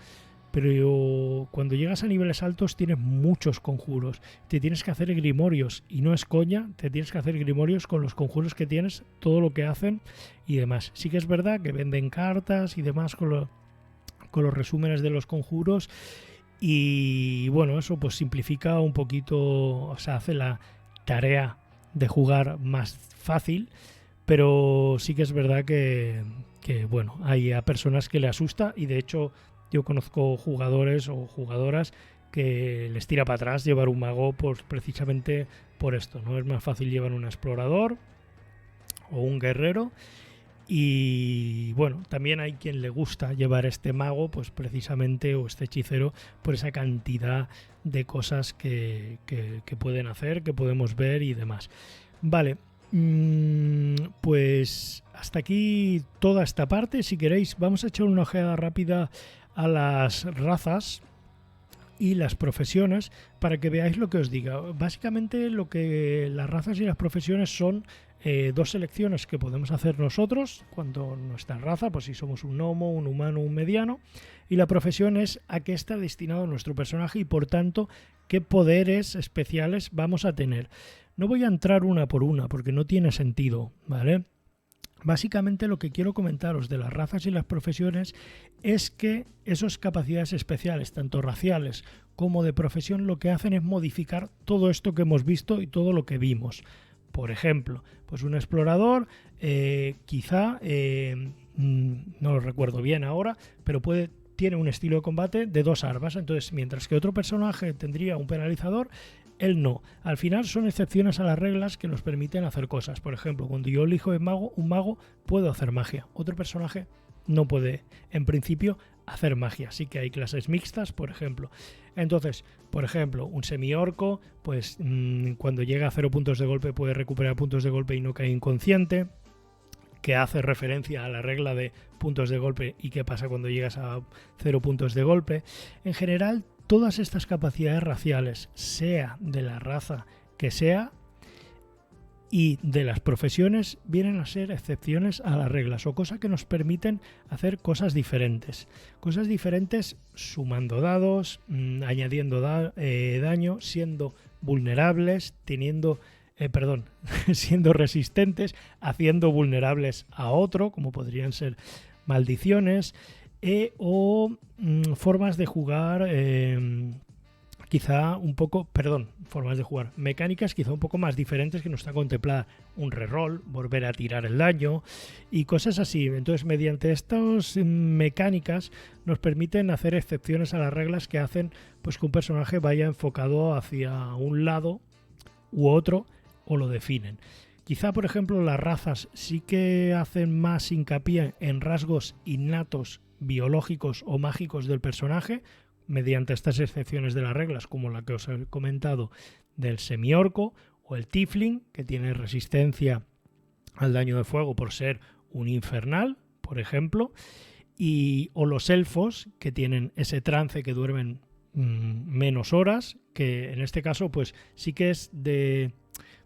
pero cuando llegas a niveles altos tienes muchos conjuros. Te tienes que hacer grimorios y no es coña, te tienes que hacer grimorios con los conjuros que tienes, todo lo que hacen y demás. Sí que es verdad que venden cartas y demás con los resúmenes de los conjuros y bueno, eso pues simplifica un poquito, o sea, hace la tarea de jugar más fácil, pero sí que es verdad que bueno, hay a personas que le asusta y de hecho yo conozco jugadores o jugadoras que les tira para atrás llevar un mago precisamente por esto, ¿no? Es más fácil llevar un explorador o un guerrero y bueno, también hay quien le gusta llevar este mago pues precisamente o este hechicero por esa cantidad de cosas que pueden hacer, que podemos ver y demás. Vale, pues hasta aquí toda esta parte. Si queréis, vamos a echar una ojeada rápida a las razas y las profesiones para que veáis lo que os diga. Básicamente lo que las razas y las profesiones son dos selecciones que podemos hacer nosotros cuando nuestra raza, pues si somos un gnomo, un humano, un mediano, y la profesión es a qué está destinado nuestro personaje y por tanto qué poderes especiales vamos a tener. No voy a entrar una por una porque no tiene sentido, ¿vale? Básicamente lo que quiero comentaros de las razas y las profesiones es que esas capacidades especiales, tanto raciales como de profesión, lo que hacen es modificar todo esto que hemos visto y todo lo que vimos. Por ejemplo, pues un explorador quizá, no lo recuerdo bien ahora, pero tiene un estilo de combate de 2 armas. Entonces, mientras que otro personaje tendría un penalizador, él no. Al final son excepciones a las reglas que nos permiten hacer cosas. Por ejemplo, cuando yo elijo un mago, puedo hacer magia. Otro personaje no puede, en principio, hacer magia. Sí que hay clases mixtas, por ejemplo. Entonces, por ejemplo, un semiorco, pues cuando llega a 0 puntos de golpe puede recuperar puntos de golpe y no cae inconsciente, que hace referencia a la regla de puntos de golpe y qué pasa cuando llegas a 0 puntos de golpe. En general, todas estas capacidades raciales, sea de la raza que sea, Y de las profesiones vienen a ser excepciones a las reglas o cosas que nos permiten hacer cosas diferentes. Cosas diferentes sumando dados, añadiendo daño, siendo vulnerables, siendo resistentes, haciendo vulnerables a otro, como podrían ser maldiciones, o formas de jugar mecánicas quizá un poco más diferentes que no está contemplada, un reroll, volver a tirar el daño y cosas así. Entonces, mediante estas mecánicas nos permiten hacer excepciones a las reglas que hacen pues que un personaje vaya enfocado hacia un lado u otro o lo definen. Quizá, por ejemplo, las razas sí que hacen más hincapié en rasgos innatos, biológicos o mágicos del personaje, mediante estas excepciones de las reglas, como la que os he comentado del semiorco o el tiefling, que tiene resistencia al daño de fuego por ser un infernal, por ejemplo, o los elfos, que tienen ese trance que duermen menos horas, que en este caso pues sí que es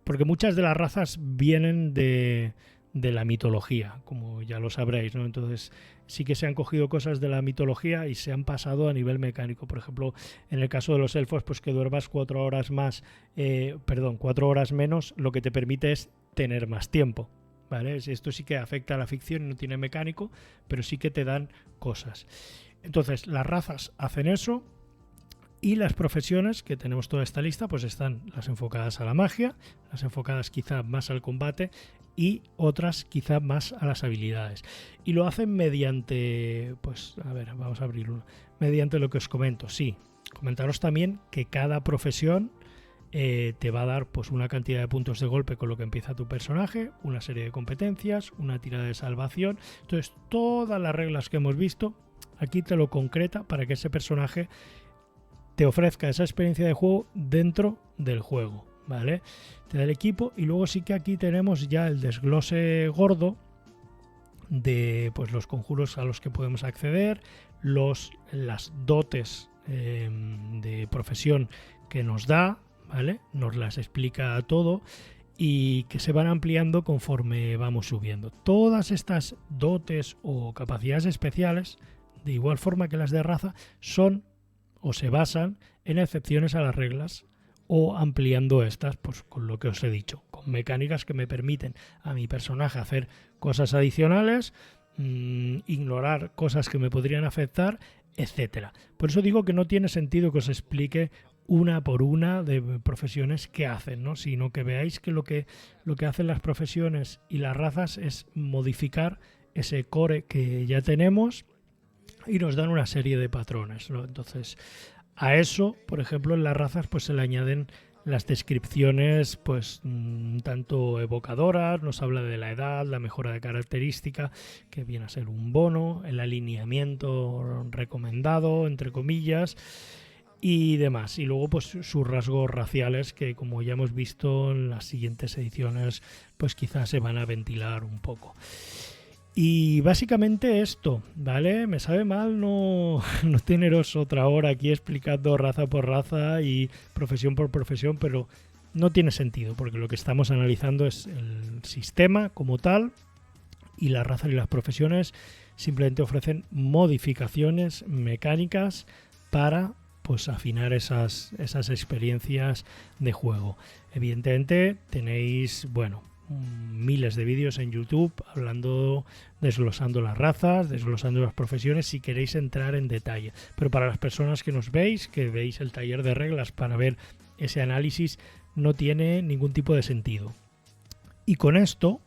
porque muchas de las razas vienen de la mitología, como ya lo sabréis, ¿no? Entonces sí que se han cogido cosas de la mitología y se han pasado a nivel mecánico. Por ejemplo, en el caso de los elfos, pues que duermas 4 horas menos, lo que te permite es tener más tiempo, ¿vale? Esto sí que afecta a la ficción y no tiene mecánico, pero sí que te dan cosas. Entonces, las razas hacen eso. Y las profesiones, que tenemos toda esta lista, pues están las enfocadas a la magia, las enfocadas quizá más al combate y otras quizá más a las habilidades. Y lo hacen mediante, vamos a abrir uno, mediante lo que os comento. Sí, comentaros también que cada profesión te va a dar pues una cantidad de puntos de golpe con lo que empieza tu personaje, una serie de competencias, una tirada de salvación. Entonces, todas las reglas que hemos visto, aquí te lo concreta para que ese personaje te ofrezca esa experiencia de juego dentro del juego, ¿vale? Te da el equipo y luego sí que aquí tenemos ya el desglose gordo de pues los conjuros a los que podemos acceder, las dotes de profesión que nos da, ¿vale? Nos las explica todo y que se van ampliando conforme vamos subiendo. Todas estas dotes o capacidades especiales, de igual forma que las de raza, son o se basan en excepciones a las reglas o ampliando estas, pues con lo que os he dicho, con mecánicas que me permiten a mi personaje hacer cosas adicionales, ignorar cosas que me podrían afectar, etcétera. Por eso digo que no tiene sentido que os explique una por una de profesiones que hacen, ¿no? Sino que veáis que lo que hacen las profesiones y las razas es modificar ese core que ya tenemos y nos dan una serie de patrones, ¿no? Entonces, a eso, por ejemplo, en las razas pues se le añaden las descripciones pues tanto evocadoras, nos habla de la edad, la mejora de característica, que viene a ser un bono, el alineamiento recomendado, entre comillas, y demás. Y luego pues sus rasgos raciales, que como ya hemos visto en las siguientes ediciones, pues quizás se van a ventilar un poco. Y básicamente esto, ¿vale? Me sabe mal no teneros otra hora aquí explicando raza por raza y profesión por profesión, pero no tiene sentido, porque lo que estamos analizando es el sistema como tal y las razas y las profesiones simplemente ofrecen modificaciones mecánicas para pues afinar esas experiencias de juego. Evidentemente tenéis, miles de vídeos en YouTube desglosando las razas, desglosando las profesiones si queréis entrar en detalle. Pero para las personas que nos veis, que veis el taller de reglas para ver ese análisis, no tiene ningún tipo de sentido. Y con esto,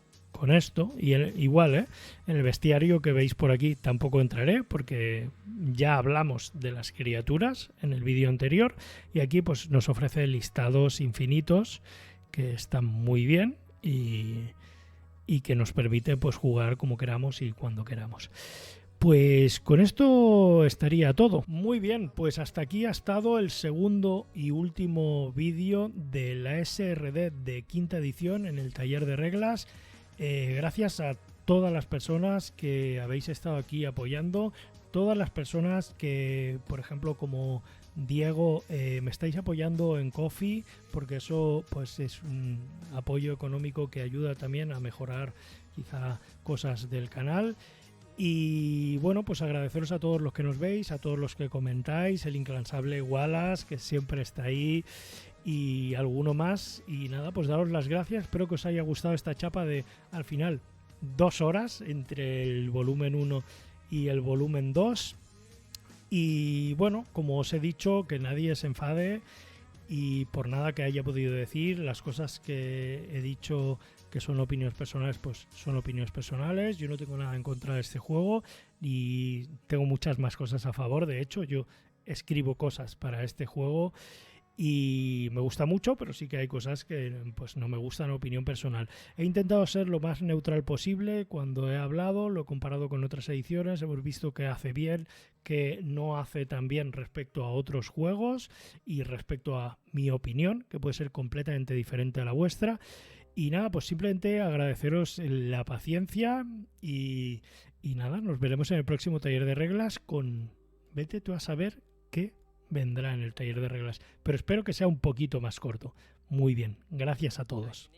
y igual, en el bestiario que veis por aquí tampoco entraré porque ya hablamos de las criaturas en el vídeo anterior y aquí pues nos ofrece listados infinitos que están muy bien y que nos permite pues jugar como queramos y cuando queramos. Pues con esto estaría todo. Muy bien, pues hasta aquí ha estado el segundo y último vídeo de la SRD de quinta edición en el taller de reglas. Gracias a todas las personas que habéis estado aquí apoyando. todas las personas que, por ejemplo, como Diego, me estáis apoyando en Ko-fi, porque eso pues es un apoyo económico que ayuda también a mejorar quizá cosas del canal. Y bueno, pues agradeceros a todos los que nos veis, a todos los que comentáis, el incansable Wallace, que siempre está ahí, y alguno más. Y nada, pues daros las gracias. Espero que os haya gustado esta chapa de, al final, 2 horas entre el volumen 1 y el volumen 2. Y bueno, como os he dicho, que nadie se enfade, y por nada que haya podido decir, las cosas que he dicho que son opiniones personales, pues son opiniones personales. Yo no tengo nada en contra de este juego y tengo muchas más cosas a favor. De hecho, yo escribo cosas para este juego y me gusta mucho, pero sí que hay cosas que pues no me gustan, opinión personal. He intentado ser lo más neutral posible cuando he hablado, lo he comparado con otras ediciones, hemos visto que hace bien, que no hace tan bien respecto a otros juegos y respecto a mi opinión, que puede ser completamente diferente a la vuestra. Y nada, pues simplemente agradeceros la paciencia y nada, nos veremos en el próximo taller de reglas con... Vete tú a saber qué vendrá en el taller de reglas, pero espero que sea un poquito más corto. Muy bien, gracias a todos.